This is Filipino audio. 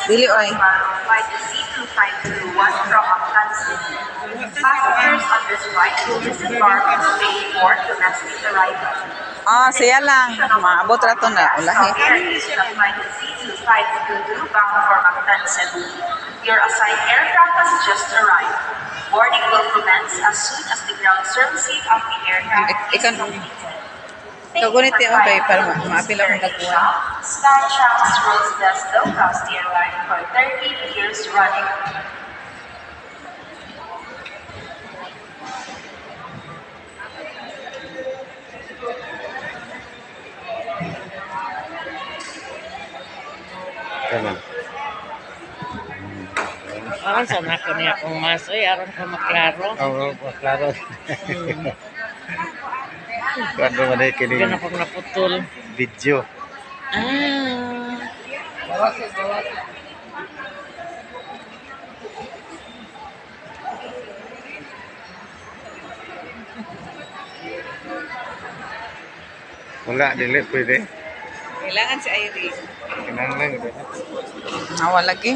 Dili oy. Flight C2521 from Mactan City. Passengers on this flight will disembark at Stage 4 domestic arrival. Siya lang. Maabot rato na. Ulahi. Flight C2522 bound for Mactan City. Your assigned aircraft has just arrived. Boarding will commence as soon as the ground servicing of the aircraft is completed. Kagunit niya okay para maapil akong nagkuhan. Sky Travels world's best low-cost airline for 30 years running. Kanan. Aron sa na ko niya kung masoy, aron ko maklaro. Oo, maklaro. Kuando man ay kini Ganun pag naputol. video. Wala, dili pwede. Kailangan si Irene. Kinahanglan ito. Wala lagi.